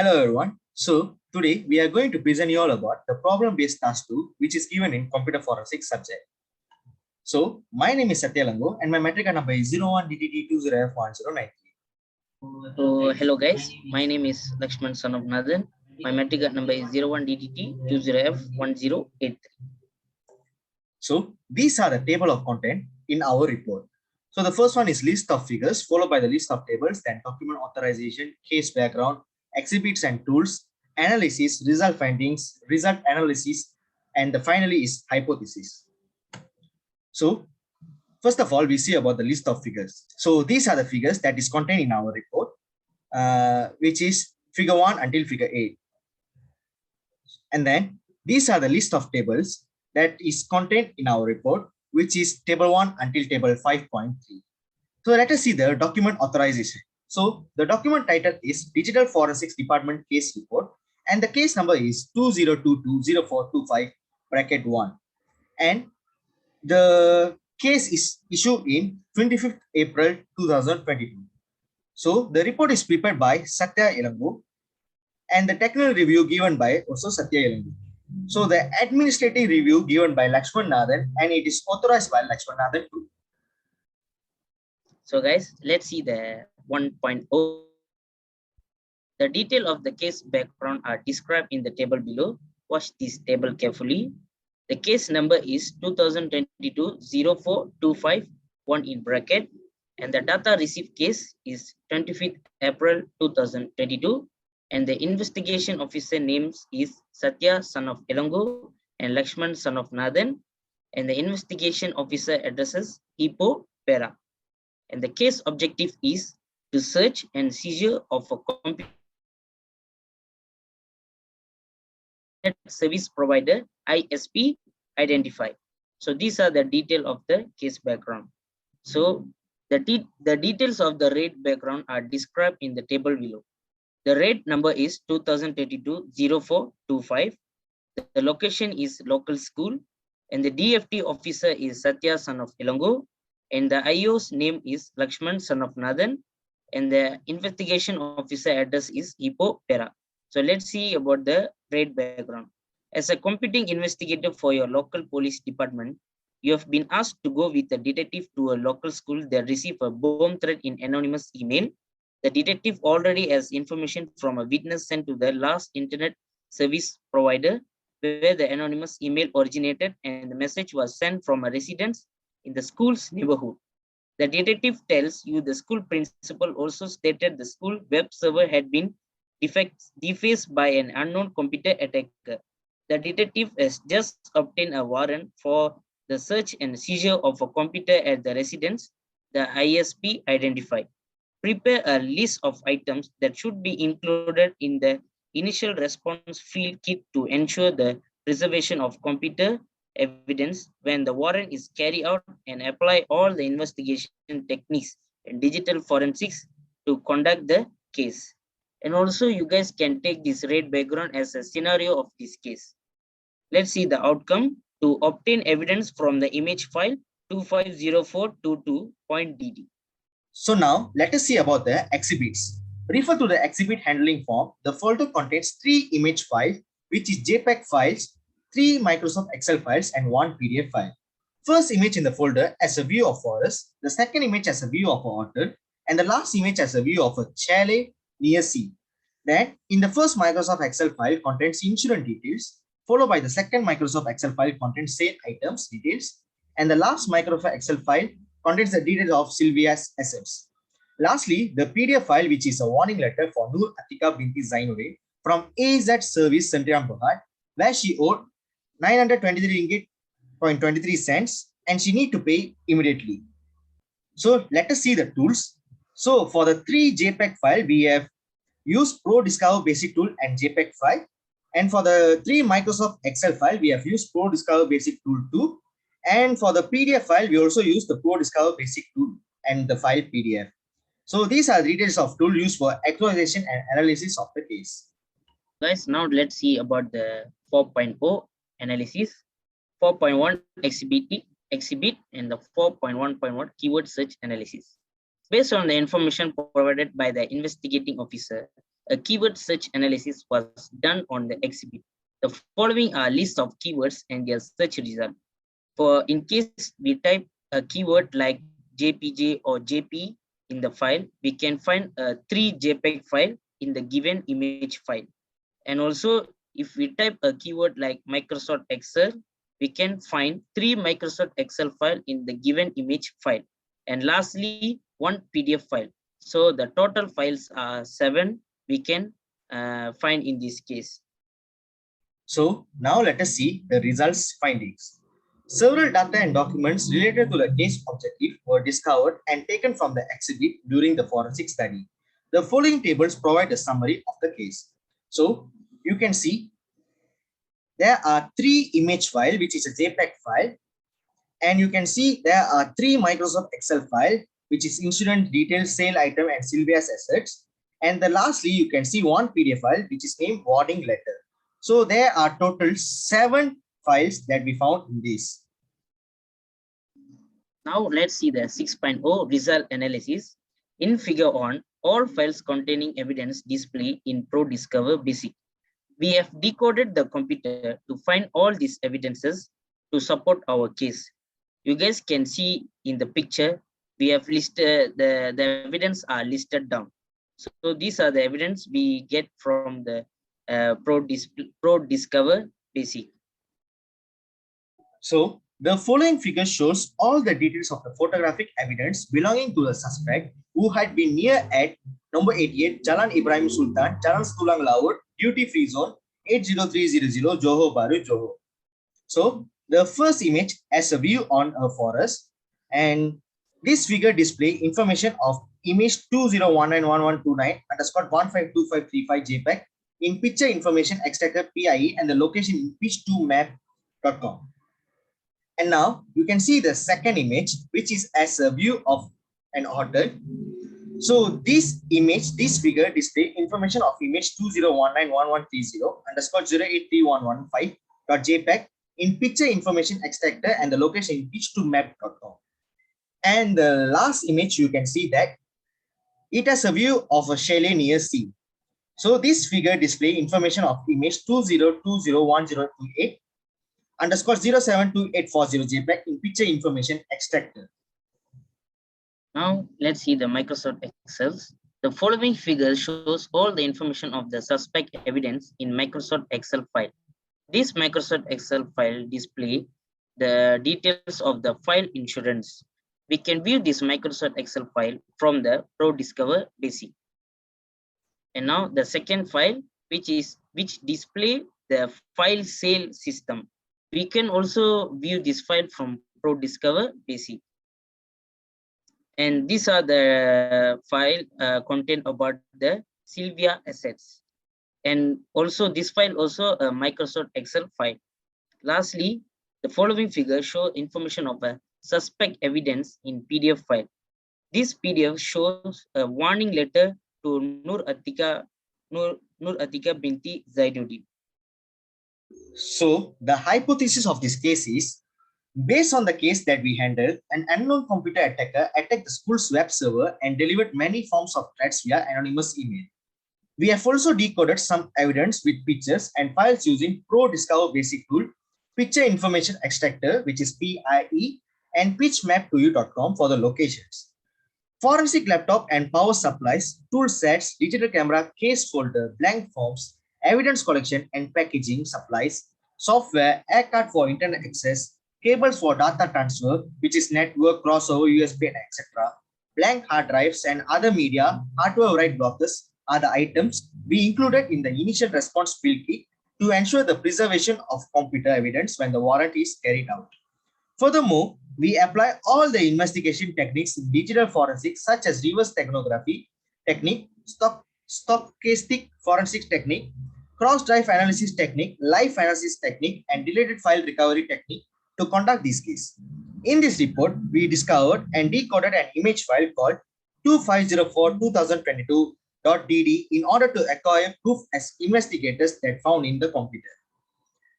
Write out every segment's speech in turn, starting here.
Hello everyone. So today we are going to present you all about the problem-based task 2, which is given in computer forensics subject. So my name is Satyalango and my metric number is 01DDT20F1093. Hello guys, my name is Lakshman son of Nathan. My metric number is 01DDT20F1083. So these are the table of content in our report. So the first one is list of figures, followed by the list of tables, then document authorization, case background, exhibits and tools, analysis, result findings, result analysis, and finally is hypothesis. So first of all, we see about the list of figures. So these are the figures that is contained in our report, which is figure 1 until figure 8. And then these are the list of tables that is contained in our report, which is table 1 until table 5.3. So let us see the document authorization. So the document title is Digital Forensics Department Case Report, and the case number is 20220425-1. And the case is issued in 25th April 2022. So the report is prepared by Satya Elangu, and the technical review given by also Satya Elangu. So the administrative review given by Lakshman Nathan, and it is authorized by Lakshman Nathan too. So guys, let's see the 1.0. The detail of the case background are described in the table below. Watch this table carefully. The case number is 2022-0425-1 in bracket, and the data received case is 25th April 2022, and the investigation officer names is Satya son of Elangu and Lakshman son of Nathan, and the investigation officer addresses Ipoh Pera. And the case objective is to search and seizure of a computer service provider ISP identified. So these are the detail of the case background. So the details of the raid background are described in the table below. The raid number is 2022-0425. The location is local school, and the DFT officer is Satya son of Elangu, and the IO's name is Lakshman son of Nathan, and the investigation officer address is Ipoh Pera. So let's see about the raid background. As a computing investigator for your local police department, you have been asked to go with a detective to a local school that received a bomb threat in anonymous email. The detective already has information from a witness sent to the last internet service provider where the anonymous email originated, and the message was sent from a residence in the school's neighborhood. The detective tells you the school principal also stated the school web server had been defaced by an unknown computer attacker. The detective has just obtained a warrant for the search and seizure of a computer at the residence the ISP identified. Prepare a list of items that should be included in the initial response field kit to ensure the preservation of computer evidence when the warrant is carried out, and apply all the investigation techniques and digital forensics to conduct the case. And also you guys can take this raid background as a scenario of this case. Let's see the outcome. To obtain evidence from the image file 250422.dd. So now let us see about the exhibits. Refer to the exhibit handling form. The folder contains 3 image files, which is JPEG files, 3 Microsoft Excel files, and 1 PDF file. First image in the folder as a view of forest, the second image as a view of a orchard, and the last image as a view of a chalet near sea. Then in the first Microsoft Excel file contains insurance details, followed by the second Microsoft Excel file contains sale items details, and the last Microsoft Excel file contains the details of Sylvia's assets. Lastly, the PDF file, which is a warning letter for Noor Atika binti Zainure from AZ Service Centriam Bahad, where she owed 923 ringgit.23 and she need to pay immediately. So let us see the tools. So for the 3 JPEG file, we have used Pro Discover Basic Tool and JPEG file. And for the 3 Microsoft Excel file, we have used Pro Discover Basic Tool 2. And for the PDF file, we also use the Pro Discover Basic Tool and the file PDF. So these are the details of tool used for authorization and analysis of the case. Guys, now let's see about the 4.0 analysis, 4.1 exhibit, and the 4.1.1 keyword search analysis. Based on the information provided by the investigating officer, a keyword search analysis was done on the exhibit. The following are list of keywords and their search result. For in case we type a keyword like JPG or JP in the file, we can find a 3 JPEG file in the given image file. And also, if we type a keyword like Microsoft Excel, we can find 3 Microsoft Excel file in the given image file. And lastly, 1 PDF file. So the total files are 7 we can find in this case. So now let us see the results findings. Several data and documents related to the case objective were discovered and taken from the exhibit during the forensic study. The following tables provide a summary of the case. So you can see there are 3 image file, which is a JPEG file, and you can see there are 3 Microsoft Excel file, which is incident details, sale item, and Sylvia's assets. And then lastly, you can see 1 PDF file, which is named warning letter. So there are total 7 files that we found in this. Now let's see the 6.0 result analysis. In figure 1, all files containing evidence display in ProDiscover Basic. We have decoded the computer to find all these evidences to support our case. You guys can see in the picture, we have listed the evidence are listed down. So these are the evidence we get from the ProDiscover Basic. So the following figure shows all the details of the photographic evidence belonging to the suspect who had been near at number 88 Jalan Ibrahim Sultan, Jalan Tulang Laut, duty free zone 80300 Johor Bahru, Johor. So the first image has a view on a forest, and this figure display information of image 20191129_152535 JPEG in picture information extractor PIE and the location in pitch2map.com. And now you can see the second image, which is as a view of an hotel. So this image, this figure display information of image 20191130_083115.jpg in picture information extractor and the location in pitch2map.com. And the last image, you can see that it has a view of a chalet near sea. So this figure display information of image 20201028_072840 JPEG in picture information extractor. Now let's see the Microsoft Excel. The following figure shows all the information of the suspect evidence in Microsoft Excel file. This Microsoft Excel file display the details of the file insurance. We can view this Microsoft Excel file from the ProDiscover Basic. And now the second file, which display the file sale system. We can also view this file from ProDiscover Basic. And these are the file content about the Sylvia assets. And also this file also a Microsoft Excel file. Lastly, the following figure show information of a suspect evidence in PDF file. This PDF shows a warning letter to Nur Atika binti Zainuddin. So the hypothesis of this case is, based on the case that we handled, an unknown computer attacker attacked the school's web server and delivered many forms of threats via anonymous email. We have also decoded some evidence with pictures and files using ProDiscover Basic tool, Picture Information Extractor, which is PIE, and pitchmap2u.com for the locations. Forensic laptop and power supplies, tool sets, digital camera, case folder, blank forms, evidence collection and packaging supplies, software, air card for internet access, cables for data transfer, which is network, crossover, USB, and etc., blank hard drives and other media, hardware write blockers are the items we included in the initial response field kit to ensure the preservation of computer evidence when the warrant is carried out. Furthermore, we apply all the investigation techniques in digital forensics such as reverse technography technique, stochastic forensics technique, cross-drive analysis technique, live analysis technique, and deleted file recovery technique to conduct this case. In this report, we discovered and decoded an image file called 2504-2022.dd in order to acquire proof as investigators that found in the computer.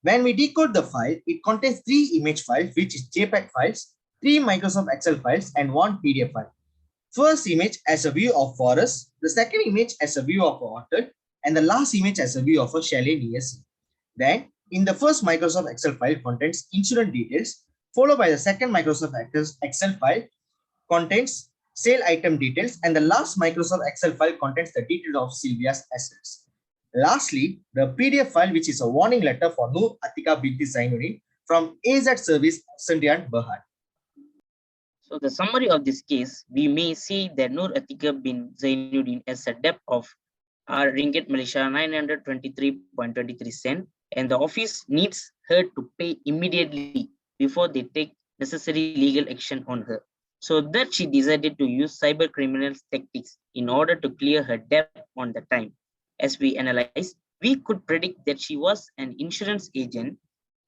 When we decode the file, it contains 3 image files, which is JPEG files, 3 Microsoft Excel files, and 1 PDF file. First image as a view of forest, the second image as a view of a hotel, and the last image as a view of a chalet near sea. Then, in the first Microsoft Excel file contains insurance details, followed by the second Microsoft Excel file contains sale item details, and the last Microsoft Excel file contains the details of Sylvia's assets. Lastly, the PDF file, which is a warning letter for Noor Atika binti Zainuddin from AZ Service Sendirian Berhad. So the summary of this case, we may see that Noor Atika bin Zainuddin has a debt of ringgit Malaysia 923.23 cent, and the office needs her to pay immediately before they take necessary legal action on her. So that she decided to use cyber criminal tactics in order to clear her debt on the time. As we analyze, we could predict that she was an insurance agent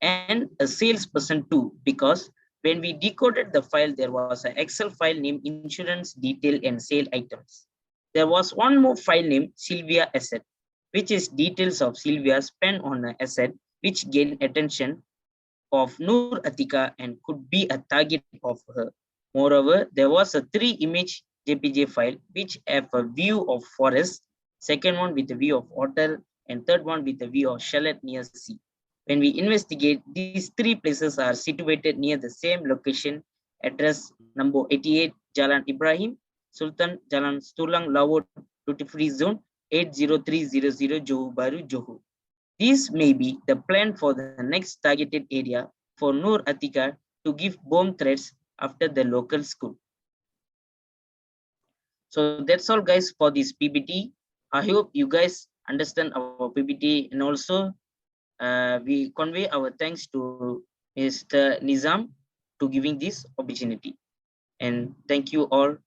and a salesperson too, because when we decoded the file, there was an Excel file named insurance detail and sale items. There was one more file named Sylvia asset, which is details of Sylvia spent on an asset which gained attention of Noor Atika and could be a target of her. Moreover, there was a 3-image JPG file which have a view of forest, second one with a view of hotel, and third one with a view of chalet near sea. When we investigate, these 3 places are situated near the same location, address number 88, Jalan Ibrahim, Sultan, Jalan Stulang Lawod, Duty Free Zone, 80300 Johor Bahru, Johor. This may be the plan for the next targeted area for Noor Atika to give bomb threats after the local school. So that's all guys for this PPT. I hope you guys understand our PPT, and also we convey our thanks to Mr. Nizam to giving this opportunity. And thank you all